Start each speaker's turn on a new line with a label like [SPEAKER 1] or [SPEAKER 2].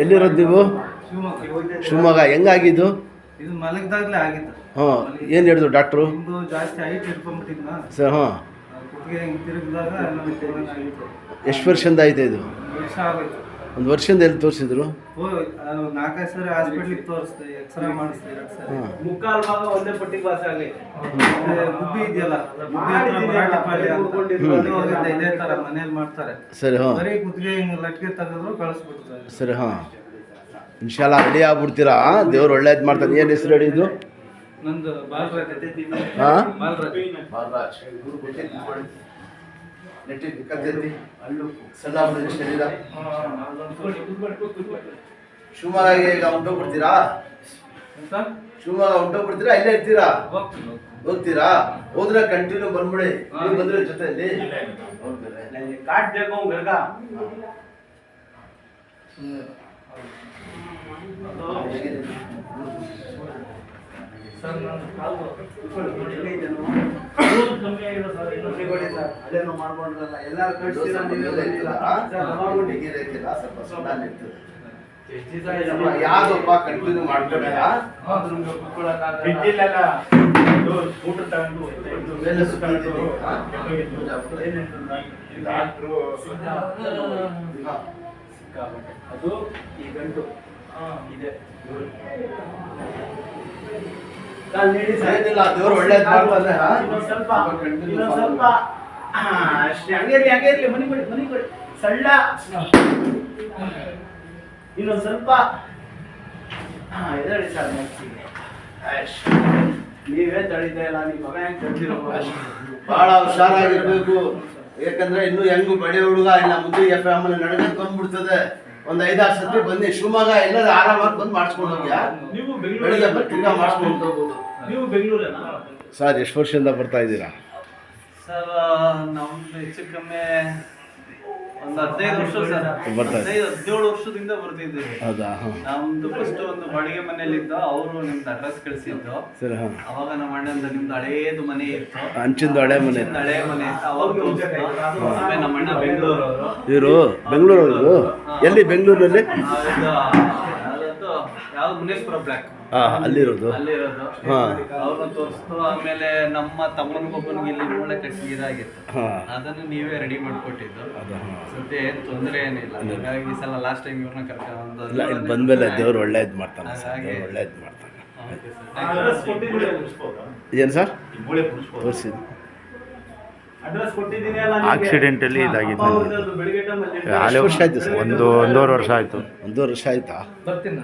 [SPEAKER 1] ಎಲ್ಲಿರೋದು ನೀವು? ಶಿವಮೊಗ್ಗ. ಹೆಂಗಾಗಿದ್ದು?
[SPEAKER 2] ಇದು ಮಲಗಿದಾಗಲೇ ಆಗಿತ್ತು.
[SPEAKER 1] ಹಾಂ, ಏನು ಹೇಳಿದ್ರು ಡಾಕ್ಟ್ರು?
[SPEAKER 2] ನಿಮ್ಮದು ಜಾಸ್ತಿ ಹೈಟ್ ಇಟ್ಕೊಂಡ್ಬಿಟ್ಟಿದ್ನ
[SPEAKER 1] ಸರ್. ಹಾಂ,
[SPEAKER 2] ಕುತ್ತಿಗೆ ಹಿಂಗೆ ತಿರುಗಿದಾಗ ಆಗಿತ್ತು.
[SPEAKER 1] ಎಷ್ಟು ವರ್ಷದಿಂದ ಆಯ್ತು ಇದು?
[SPEAKER 2] ವರ್ಷ ಆಗೋಯ್ತು.
[SPEAKER 1] ಒಂದು ವರ್ಷದಿಂದ ಎಲ್ಲಿ ತೋರಿಸಿದ್ರು?
[SPEAKER 2] 4-5 ಸರಿ ಹಾಸ್ಪಿಟ್ಲಿಗೆ ತೋರಿಸ್ದೆ, ಎಕ್ಸ್ರೇ ಮಾಡಿಸ್ದೆ 2 ಸರಿ.
[SPEAKER 1] ಹಾಂ,
[SPEAKER 3] ಮುಕ್ಕಾಲು ಭಾಗ ಒಂದೇ ಪಟ್ಟಿಗೆ ವಾಸಿ ಆಗಿ
[SPEAKER 2] ಗುಬ್ಬಿ ಇದೆಯಲ್ಲ, ಗುಬ್ಬಿ ಹತ್ರ ಮರಾಠ ಪಾಳ್ಯ ಅಂತ ಹೋಗಿದ್ದೆ, ಇದೇ ಥರ ಮನೇಲಿ ಮಾಡ್ತಾರೆ.
[SPEAKER 1] ಸರಿ. ಹಾಂ,
[SPEAKER 2] ಬರೀ ಕುತ್ತಿಗೆ ಹಿಂಗೆ ಲಟ್ಕೆ ತೆಗೆದ್ರು ಕಳಿಸ್ಬಿಡ್ತಾರೆ.
[SPEAKER 1] ಸರಿ. ಹಾಂ, ಇನ್ಶಾಲ್ಲ ರೆಡಿ ಆಗ್ಬಿಡ್ತೀರಾ? ದೇವ್ರು ಒಳ್ಳೇದು ಮಾಡ್ತಾನೆ. ಏನು ಹೆಸರು ಹೇಳಿ ಇದು?
[SPEAKER 2] ನಂದು ಬಾಲ್ರಾಜ್.
[SPEAKER 1] ಹಾಂ,
[SPEAKER 2] ಬಾಲ್ರಾಜ್.
[SPEAKER 1] ಶಿವಮೊಗ್ಗ ಈಗ ಹೊಂಟೋಗ್ಬಿಡ್ತೀರಾ? ಶಿವಮೊಗ್ಗ ಹೊಂಟೋಗ್ಬಿಡ್ತೀರಾ? ಇಲ್ಲೇ ಇರ್ತೀರಾ? ಹೋಗ್ತೀರಾ? ಹೋದ್ರೆ ಕಂಟಿನ್ಯೂ ಬಂದ್ಬಿಡಿ. ನೀವು ಬಂದ್ರೆ ಜೊತೆಯಲ್ಲಿ
[SPEAKER 3] काट देखो घर का
[SPEAKER 2] ಸರ್ ನಾನು ಕಾಲು ಕಮ್ಮಿ ಆಗಿದೆ ಸರ್. ಇನ್ನೊಂದು ಕೊಡಿ ಸರ್. ಅಲ್ಲೇನೋ ಮಾಡ್ಕೊಂಡ್ರಲ್ಲ, ಎಲ್ಲರೂ ಕಳಿಸ್ತೀರಾ ನೀವೇ ಬಂದಿಲ್ಲ ಸರ್.
[SPEAKER 1] ಯಾವ್ದೊಬ್ಬ ಕಂಟಿನ್ಯೂ ಮಾಡ್ಕೊಂಡ
[SPEAKER 3] ಬಿಟ್ಟಿಲ್ಲ ಊಟ ತಗೊಂಡು ಡಾಕ್ಟ್ರು ಅದು ಈ ಗಂಟು ಇದೆ.
[SPEAKER 1] ದೇವ್ರು ಒಳ್ಳೇದು ಮಾಡ್ತಾನೆ.
[SPEAKER 3] ಇನ್ನೊಂದ್ ಸ್ವಲ್ಪ ಅಷ್ಟೇ. ಹಂಗೆ ಇರ್ಲಿ. ಮನಿ ಕೊಡಿ ಸಳ್ಳ. ಇನ್ನೊಂದು ಸ್ವಲ್ಪ ಇದಳಿ ಸರ್. ನೀವೇ ತಡಿತಾ ಇಲ್ಲ, ನಿಮ್ಮ ಮಗ ಹೆಂಗೆ ತಡ್ದಿರೋ?
[SPEAKER 1] ಬಹಳ ಹುಷಾರಾಗಿರ್ಬೇಕು. ಯಾಕಂದ್ರೆ ಇನ್ನು ಹೆಂಗು ಬಡಿ ಹುಡುಗ ಇಲ್ಲ, ಮುಂದೆ ಆಮೇಲೆ ನಡೆದು ಬಂದ್ಬಿಡ್ತದೆ. ಒಂದು 5-6 ಸತಿ ಬನ್ನಿ ಶಿವಮೊಗ್ಗ, ಎಲ್ಲರೂ ಆರಾಮಾಗಿ ಬಂದು ಮಾಡಿಸ್ಕೊಂಡು ಹೋಗ್ಯಾ.
[SPEAKER 3] ನೀವು
[SPEAKER 1] ಬೆಳಿಗ್ಗೆ ತಿರ್ಗಾ ಮಾಡಿಸ್ಕೊಂಡು ಹೋಗ್ಬೋದು.
[SPEAKER 3] ನೀವು ಬೆಂಗಳೂರೇನಾ
[SPEAKER 1] ಸರ್? ಎಷ್ಟು ವರ್ಷದಿಂದ ಬರ್ತಾ ಇದ್ದೀರಾ
[SPEAKER 2] ಸರ್? ನಮ್ದು ಹೆಚ್ಚು ಕಮ್ಮಿ ಒಂದು 15 ವರ್ಷ ಸರ್.
[SPEAKER 1] ಬರ್ತಾ
[SPEAKER 2] 17 ವರ್ಷದಿಂದ ಬರ್ತಿದ್ದೀವಿ.
[SPEAKER 1] ಹೌದಾ? ಹಾಂ,
[SPEAKER 2] ನಮ್ದು ಫಸ್ಟ್ ಒಂದು ಬಾಡಿಗೆ ಮನೇಲಿದ್ದು, ಅವರು ನಿಮ್ದು ಅಡ್ರೆಸ್ ಕಳಿಸಿದ್ದು.
[SPEAKER 1] ಸರಿ. ಹಾಂ,
[SPEAKER 2] ಅವಾಗ ನಮ್ಮ ಅಣ್ಣಂದು ನಿಮ್ದು ಹಳೇದು ಮನೆ ಇತ್ತು,
[SPEAKER 1] ಹಂಚಿಂದು ಹಳೆ ಮನೆ.
[SPEAKER 2] ಹಳೆ ಮನೆ ಇತ್ತು. ಅವಾಗ ಆಮೇಲೆ ನಮ್ಮ ಅಣ್ಣ ಬೆಂಗಳೂರವರು.
[SPEAKER 1] ಇವರು ಬೆಂಗಳೂರವರು? ಎಲ್ಲಿ ಬೆಂಗಳೂರಲ್ಲಿ?
[SPEAKER 2] ಅದತ್ತು ಯಾವ್ದು ಮುನೇಶ್ವರ ಬ್ಲಾಕ್.
[SPEAKER 1] ಹಾಂ, ಅಲ್ಲಿರೋದು. ಹಾಂ,
[SPEAKER 2] ಅವ್ರನ್ನ ತೋರಿಸ್ತು. ಆಮೇಲೆ ನಮ್ಮ ತಮ್ಮನಿಗೊಬ್ಬನಿಗೆ ಇಲ್ಲಿ ಮೂಳೆ ಕಟ್ಟಿ ಇದಾಗಿತ್ತು,
[SPEAKER 1] ಹಾಂ,
[SPEAKER 2] ಅದನ್ನು ನೀವೇ ರೆಡಿ ಮಾಡಿಕೊಟ್ಟಿದ್ದು.
[SPEAKER 1] ಅದು. ಹಾಂ,
[SPEAKER 2] ಸದ್ಯ ಏನು ತೊಂದರೆ ಏನಿಲ್ಲ. ಹಾಗಾಗಿ ಈ ಸಲ ಲಾಸ್ಟ್ ಟೈಮ್ ಇವ್ರನ್ನ ಕರ್ಕೊಂಡು
[SPEAKER 1] ಇಲ್ಲ, ಇಲ್ಲಿ ಬಂದಮೇಲೆ ದೇವ್ರು ಒಳ್ಳೇದು ಮಾಡ್ತಾನೆ ಸರ್. ದೇವ್ರು ಒಳ್ಳೇದು ಮಾಡ್ತಾನೆ. ಏನು ಸರ್? ತೋರಿಸಿದ್ದು
[SPEAKER 3] ಅಡ್ರೆಸ್ ಕೊಟ್ಟಿದ್ದೀನಿ ಅಲ್ಲ.
[SPEAKER 4] ಆಕ್ಸಿಡೆಂಟಲ್ಲಿ ಇದಾಗಿದ್ದು.
[SPEAKER 3] ಬೆಳಿಗ್ಗೆ ಟೈಮಲ್ಲಿ
[SPEAKER 1] ಎಷ್ಟು ವರ್ಷ ಆಯ್ತು ಸರ್?
[SPEAKER 4] ಒಂದೂವರೆ ವರ್ಷ ಆಯಿತು.
[SPEAKER 1] 1 ವರ್ಷ ಆಯ್ತಾ?
[SPEAKER 2] ಬರ್ತೀನಿ.